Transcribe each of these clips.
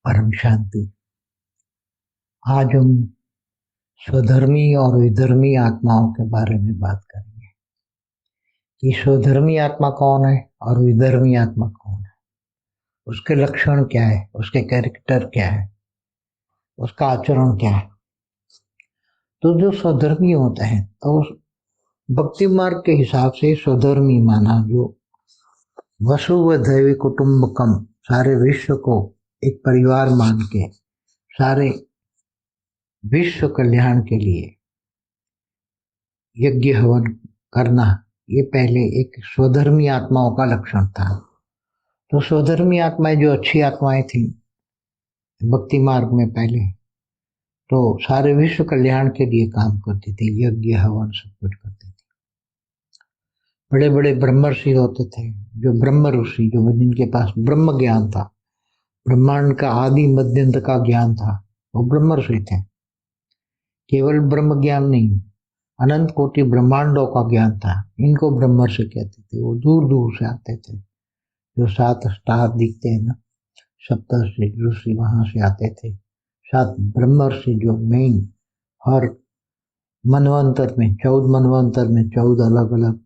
परम शांति। आज हम स्वधर्मी और विधर्मी आत्माओं के बारे में बात करेंगे कि स्वधर्मी आत्मा कौन है और विधर्मी आत्मा कौन है, उसके लक्षण क्या है, उसके कैरेक्टर क्या है, उसका आचरण क्या है। तो जो स्वधर्मी होते हैं तो भक्ति मार्ग के हिसाब से स्वधर्मी माना जो वसुवैधैव कुटुंबकम, सारे विश्व को एक परिवार मान के सारे विश्व कल्याण के लिए यज्ञ हवन करना, ये पहले एक स्वधर्मी आत्माओं का लक्षण था। तो स्वधर्मी आत्माएं जो अच्छी आत्माएं थी भक्ति मार्ग में पहले, तो सारे विश्व कल्याण के लिए काम करती थी, यज्ञ हवन सब कुछ करते थे। बड़े बड़े ब्रह्मर्षि होते थे, जो ब्रह्म ऋषि, जो जिनके पास ब्रह्म ज्ञान था, ब्रह्मांड का आदि मध्यंत का ज्ञान था, वो ब्रह्मर्षि थे। केवल ब्रह्म ज्ञान नहीं, अनंत कोटि ब्रह्मांडों का ज्ञान था। इनको ब्रह्मर्षि कहते थे। वो दूर दूर से आते थे, जो 7 स्टार दिखते हैं ना, सप्तर्षि ऋषि वहां से आते थे। 7 ब्रह्मर्षि जो मेन, हर मनवंतर में 14 मनवंतर में 14 अलग अलग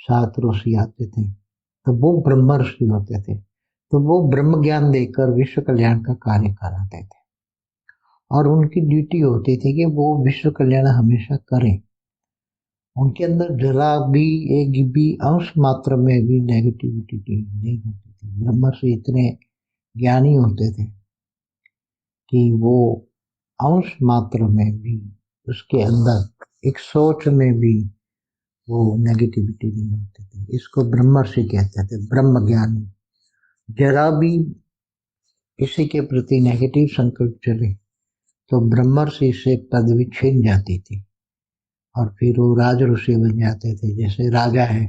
7 ऋषि आते थे, तो वो ब्रह्मर्षि होते थे। तो वो ब्रह्म ज्ञान देकर विश्व कल्याण का कार्य कराते थे और उनकी ड्यूटी होती थी कि वो विश्व कल्याण हमेशा करें। उनके अंदर जरा भी एक भी अंश मात्र में भी नेगेटिविटी नहीं होती थी। ब्रह्मर्षि इतने ज्ञानी होते थे कि वो अंश मात्र में भी, उसके अंदर एक सोच में भी वो नेगेटिविटी नहीं होती थी। इसको ब्रह्मर्षि कहते थे, ब्रह्म ज्ञानी। जरा भी किसी के प्रति नेगेटिव संकल्प चले तो ब्रह्मर्षि से पदवी छीन जाती थी और फिर वो राज ऋषि बन जाते थे। जैसे राजा है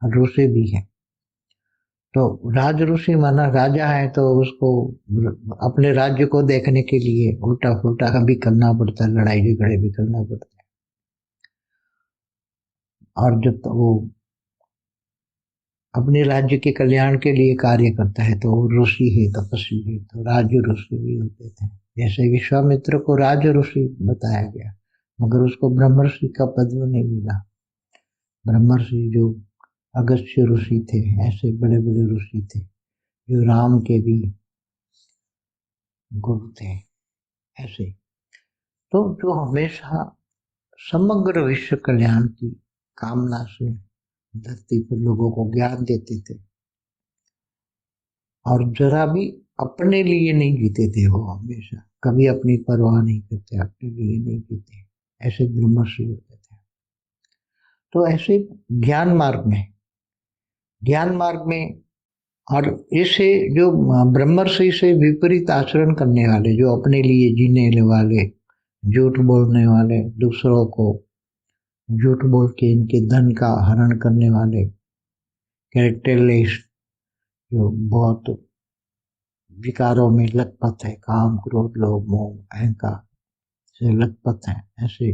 और ऋषि भी है, तो राज ऋषि माना राजा है तो उसको अपने राज्य को देखने के लिए उल्टा फुल्टा भी करना पड़ता है, लड़ाई झगड़े भी करना पड़ता है। और जब तो वो अपने राज्य के कल्याण के लिए कार्य करता है तो वो ऋषि है, तपस्वी है, तो राज ऋषि भी होते थे। जैसे विश्वामित्र को राज ऋषि बताया गया, मगर उसको ब्रह्मर्षि का पद नहीं मिला। ब्रह्मर्षि जो अगस्त्य ऋषि थे, ऐसे बड़े बड़े ऋषि थे जो राम के भी गुरु थे। ऐसे तो जो हमेशा समग्र विश्व कल्याण की कामना से धरती पर लोगों को ज्ञान देते थे और जरा भी अपने लिए नहीं जीते थे। वो हमेशा कभी अपनी परवाह नहीं करते, अपने लिए नहीं जीते, ऐसे ब्रह्मर्षि होते थे। तो ऐसे ज्ञान मार्ग में और ऐसे जो ब्रह्मर्षि से विपरीत आचरण करने वाले, जो अपने लिए जीने वाले, झूठ बोलने वाले, दूसरों को झूठ बोल के इनके धन का हरण करने वाले, कैरेक्टरलेस, जो बहुत विकारों में लथपथ है, काम क्रोध लोभ मोह अहंकार से लथपथ है, ऐसे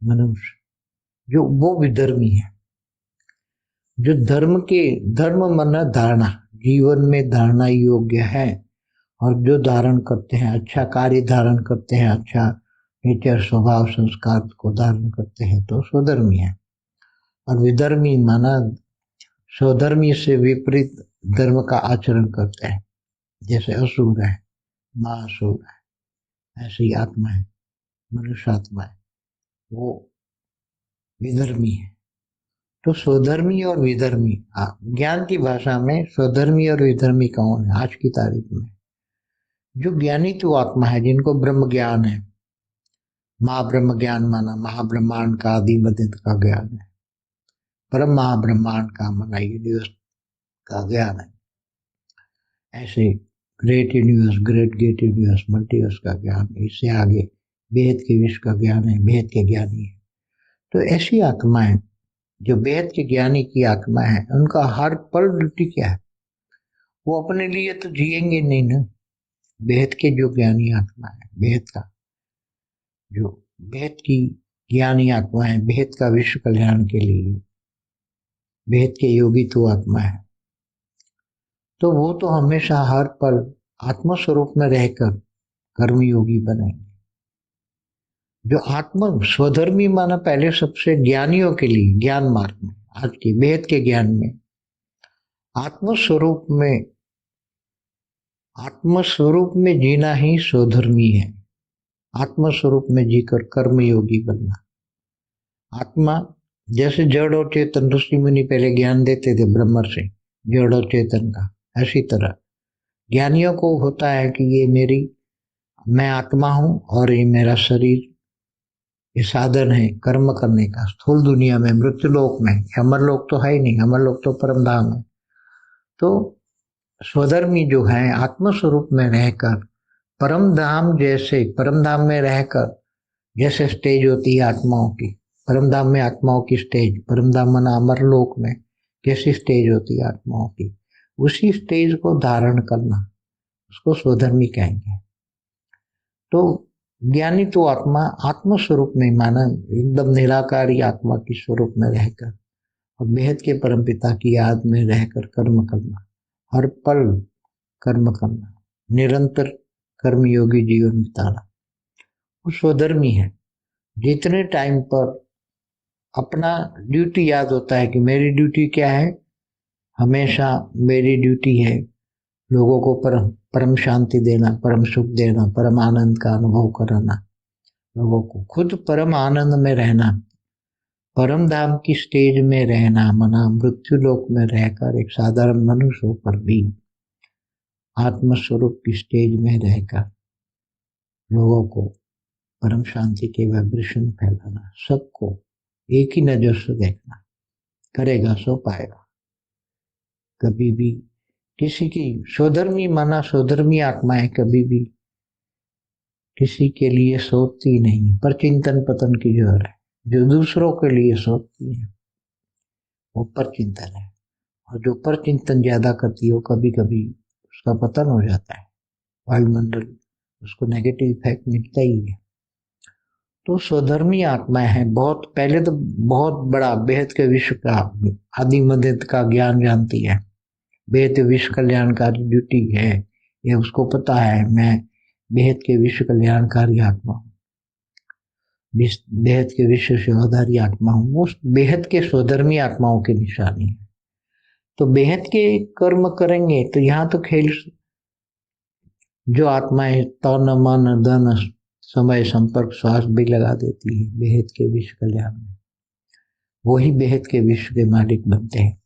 मनुष्य जो वो विधर्मी है। जो धर्म माना धारणा, जीवन में धारणा योग्य है और जो धारण करते हैं, अच्छा कार्य धारण करते हैं, अच्छा नेचर स्वभाव संस्कार को धारण करते हैं, तो स्वधर्मी है। और विधर्मी माना स्वधर्मी से विपरीत धर्म का आचरण करते हैं, जैसे असुर है, महाअसुर है, ऐसी आत्मा है, मनुष्य आत्मा है, वो विधर्मी है। तो स्वधर्मी और विधर्मी, ज्ञान की भाषा में स्वधर्मी और विधर्मी कौन है आज की तारीख में? जो ज्ञानी तो आत्मा है, जिनको ब्रह्म ज्ञान है। महाब्रह्म ज्ञान माना महाब्रह्मांड का आदि मध्य का ज्ञान है। परम महाब्रह्मांड का माना यूनिवर्स का ज्ञान है। ऐसे great universe, great gate universe, multiverse का ज्ञान, इससे आगे बेहद के विश्व का ज्ञान है, बेहद के ज्ञानी है। तो ऐसी आत्माएं जो बेहद के ज्ञानी की आत्मा है, उनका हर पल ड्यूटी क्या है? वो अपने लिए तो जिएंगे नहीं ना। बेहद के जो ज्ञानी आत्मा है, बेहद का जो बेहद की ज्ञानी आत्मा है, बेहद का विश्व कल्याण के लिए बेहद के योगी तो आत्मा है, तो वो तो हमेशा हर पल आत्म स्वरूप में रहकर कर्मयोगी बनेंगे। जो आत्म स्वधर्मी माना पहले सबसे ज्ञानियों के लिए ज्ञान मार्ग में, आज के वेद के ज्ञान में आत्म स्वरूप में जीना ही स्वधर्मी है। आत्म स्वरूप में जीकर कर्मयोगी बनना। आत्मा जैसे जड़ और चेतन, ऋषि मुनि पहले ज्ञान देते थे ब्रह्मर्षि जड़ और चेतन का, ऐसी तरह ज्ञानियों को होता है कि मैं आत्मा हूं और ये मेरा शरीर, ये साधन है कर्म करने का। स्थूल दुनिया में, मृत्यु लोक में, अमरलोक तो है ही नहीं, अमरलोक तो परम धाम है। तो स्वधर्मी जो है आत्म स्वरूप में रहकर परम धाम, जैसे परम धाम में रहकर जैसे स्टेज होती है आत्माओं की, परम धाम में आत्माओं की स्टेज, परम धाम मना अमरलोक में कैसी स्टेज होती है आत्माओं की, उसी स्टेज को धारण करना, उसको स्वधर्मी कहेंगे। तो ज्ञानी तो आत्मा आत्म स्वरूप में माना एकदम निराकारी आत्मा की स्वरूप में रहकर और बेहद के परमपिता की याद में रहकर कर्म करना, हर पल कर्म करना, निरंतर कर्मयोगी जीवन बिताना, वो स्वधर्मी है। जितने टाइम पर अपना ड्यूटी याद होता है कि मेरी ड्यूटी क्या है, हमेशा मेरी ड्यूटी है लोगों को परम शांति देना, परम सुख देना, परम आनंद का अनुभव कराना, लोगों को खुद परम आनंद में रहना, परम धाम की स्टेज में रहना, मना मृत्यु लोक में रहकर एक साधारण मनुष्य होकर भी आत्म स्वरूप की स्टेज में रहकर लोगों को परम शांति के वाइब्रेशन फैलाना, सबको एक ही नजर से देखना, करेगा सो पाएगा। कभी भी किसी की स्वधर्मी माना स्वधर्मी आत्माएं कभी भी किसी के लिए सोचती नहीं, पर चिंतन पतन की जोर है। जो दूसरों के लिए सोचती है वो पर चिंतन है, और जो पर चिंतन ज्यादा करती है वो कभी कभी उसका पतन हो जाता है, वायुमंडल उसको नेगेटिव इफेक्ट मिलता ही है। तो स्वधर्मी आत्माएं हैं, बहुत पहले तो बहुत बड़ा बेहद के विश्व का आदि मध्य का ज्ञान जानती है, बेहद विश्व कल्याणकारी ड्यूटी है, ये उसको पता है मैं बेहद के विश्व कल्याणकारी आत्मा हूँ, बेहद के विश्व सेवाधारी आत्मा हूँ। वो बेहद के स्वधर्मी आत्माओं की निशानी है। तो बेहद के कर्म करेंगे तो यहाँ तो खेल, जो आत्माएं तन मन धन समय संपर्क श्वास भी लगा देती है बेहद के विश्व कल्याण में, वही बेहद के विश्व के मालिक बनते हैं।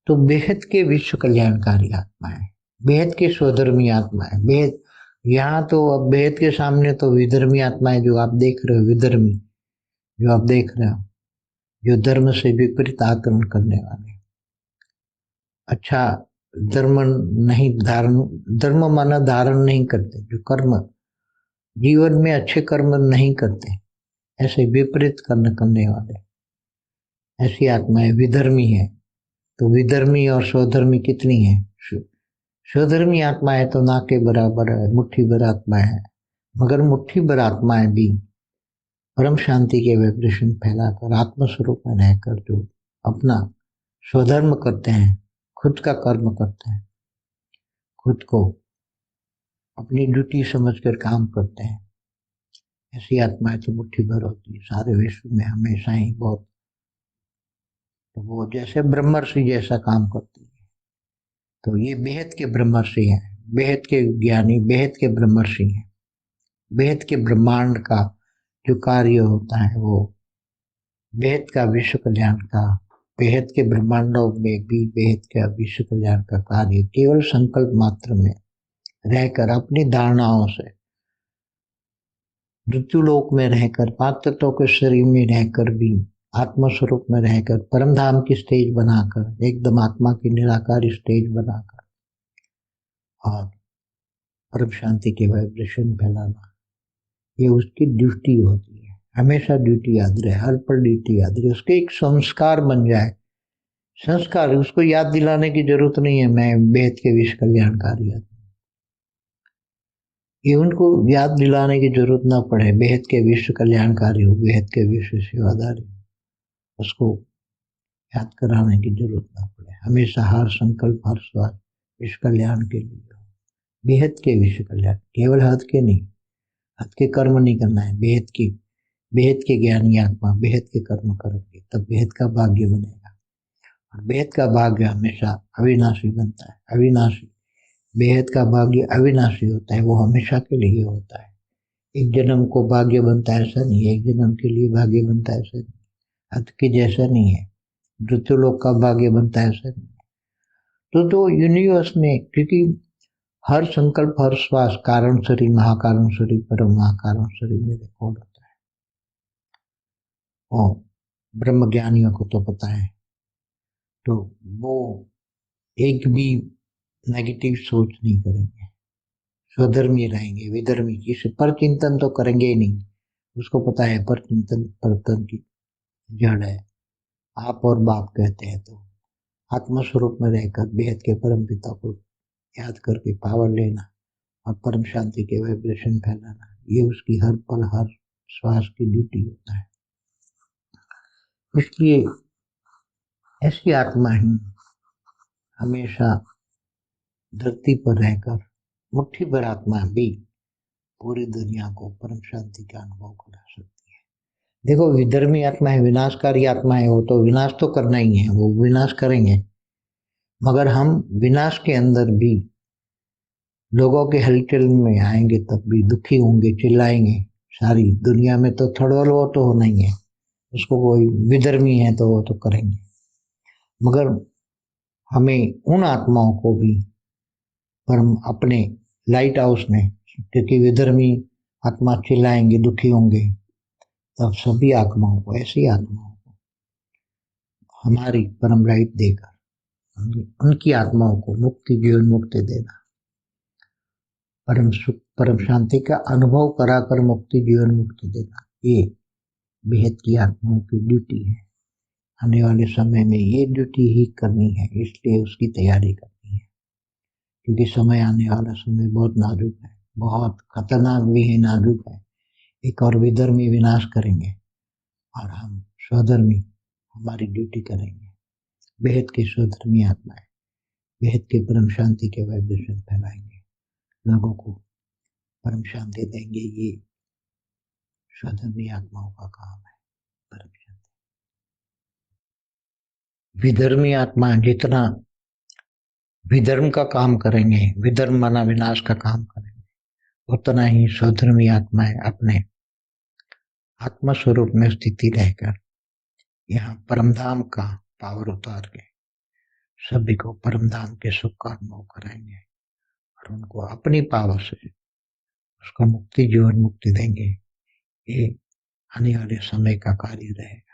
तो बेहद के विश्व कल्याणकारी आत्मा है, बेहद के स्वधर्मी आत्मा है। बेहद यहाँ तो अब बेहद के सामने तो विधर्मी आत्माएं जो आप देख रहे हो, विधर्मी जो आप देख रहे हो, जो धर्म से विपरीत आचरण करने वाले, अच्छा धर्म नहीं धारण, धर्म माना धारण नहीं करते, जो कर्म जीवन में अच्छे कर्म नहीं करते, ऐसे विपरीत कर्म करने वाले, ऐसी आत्माएं विधर्मी है। तो विधर्मी और स्वधर्मी कितनी है? स्वधर्मी आत्माएं तो ना के बराबर है, मुट्ठी भर आत्माएं है, मगर मुट्ठी भर आत्माएं भी परम शांति के वाइब्रेशन फैलाकर आत्म स्वरूप में रहकर जो अपना स्वधर्म करते हैं, खुद का कर्म करते हैं, खुद को अपनी ड्यूटी समझकर काम करते हैं, ऐसी आत्माएं तो मुट्ठी भर होती है सारे विश्व में हमेशा ही बहुत। तो वो जैसे ब्रह्मर्षि जैसा काम करती है। तो ये बेहद के ब्रह्मर्षि हैं, बेहद के ज्ञानी, बेहद के ब्रह्मर्षि हैं। बेहद के ब्रह्मांड का जो कार्य होता है वो बेहद का विश्व कल्याण का, बेहद के ब्रह्मांडों में भी बेहद का विश्व कल्याण का कार्य केवल संकल्प मात्र में रहकर, अपनी धारणाओं से मृत्यु लोक में रहकर, पांच तत्वों के शरीर में रहकर भी आत्म स्वरूप में रहकर परम धाम की स्टेज बनाकर, एकदम आत्मा की निराकारी स्टेज बनाकर और परम शांति के वाइब्रेशन फैलाना, ये उसकी ड्यूटी होती है। हमेशा ड्यूटी याद रहे, हर पर ड्यूटी याद रहे, उसके एक संस्कार बन जाए। संस्कार उसको याद दिलाने की जरूरत नहीं है मैं बेहद के विश्व कल्याणकारी आत्मा, ये उनको याद दिलाने की जरूरत ना पड़े बेहद के विश्व कल्याणकारी हो, बेहद के विश्व सेवादारी, उसको याद कराने की जरूरत ना पड़े। हमेशा हर संकल्प हर स्वाद विश्व कल्याण के लिए हो। बेहद के विषय कल्याण, केवल हद के नहीं, हद के कर्म नहीं करना है, बेहद के ज्ञानी आत्मा बेहद के कर्म करेंगे तब बेहद का भाग्य बनेगा। और बेहद का भाग्य हमेशा अविनाशी बनता है, अविनाशी, बेहद का भाग्य अविनाशी होता है, वो हमेशा के लिए होता है। एक जन्म को भाग्य बनता है ऐसा नहीं है, एक जन्म के लिए भाग्य बनता है ऐसा नहीं, हद के जैसा नहीं है, मृत्यु लोक का भाग्य बनता है ऐसा नहीं। तो यूनिवर्स में, क्योंकि हर संकल्प, हर श्वास कारण शरीर, महाकारण शरीर, परम महाकारण शरीर में रिकॉर्ड होता है। और ब्रह्म ज्ञानियों को तो पता है, तो वो एक भी नेगेटिव सोच नहीं करेंगे, स्वधर्मी रहेंगे, विधर्मी, जिसे पर चिंतन तो करेंगे ही नहीं। उसको पता है पर चिंतन परतन की जड़ है। आप और बाप कहते हैं तो आत्म स्वरूप में रहकर बेहद के परम पिता को याद करके पावर लेना और परम शांति के वाइब्रेशन फैलाना, ये उसकी हर पल हर श्वास की ड्यूटी होता है। इसलिए ऐसी आत्मा ही हमेशा धरती पर रहकर, मुट्ठी भर आत्मा भी पूरी दुनिया को परम शांति का अनुभव करा सकती है। देखो, विधर्मी आत्मा है, विनाशकारी आत्मा है, वो तो विनाश तो करना ही है, वो विनाश करेंगे। मगर हम विनाश के अंदर भी लोगों के हलचल में आएंगे तब भी दुखी होंगे, चिल्लाएंगे। सारी दुनिया में तो थड़ोल वो तो होना ही है, उसको कोई विधर्मी है तो वो तो करेंगे। मगर हमें उन आत्माओं को भी परम अपने लाइट हाउस में, क्योंकि विधर्मी आत्मा चिल्लाएंगे, दुखी होंगे, तब सभी आत्माओं को, ऐसी आत्माओं को हमारी परम लाइट देकर उनकी आत्माओं को मुक्ति, जीवन मुक्ति देना, परम सुख, परम शांति का अनुभव कराकर मुक्ति, जीवन मुक्ति देना, ये बेहद की आत्माओं की ड्यूटी है। आने वाले समय में ये ड्यूटी ही करनी है, इसलिए उसकी तैयारी करनी है। क्योंकि समय आने वाला समय बहुत नाजुक है, बहुत खतरनाक भी है, नाजुक है। एक और विधर्मी विनाश करेंगे और हम स्वधर्मी हमारी ड्यूटी करेंगे। बेहद के स्वधर्मी आत्माएं बेहद के परम शांति के वाइब्रेशन फैलाएंगे, लोगों को परम शांति देंगे। ये स्वधर्मी आत्माओं का काम है, परम शांति। विधर्मी आत्मा जितना विधर्म का काम करेंगे, विधर्म माना विनाश का काम करेंगे, उतना ही स्वधर्मी आत्माएं अपने आत्म स्वरूप में स्थिति रहकर यहाँ परमधाम का पावर उतार के सभी को परमधाम के सुख का अनुभव कराएंगे और उनको अपनी पावर से उसको मुक्ति, जीवन मुक्ति देंगे। ये आने वाले समय का कार्य रहेगा।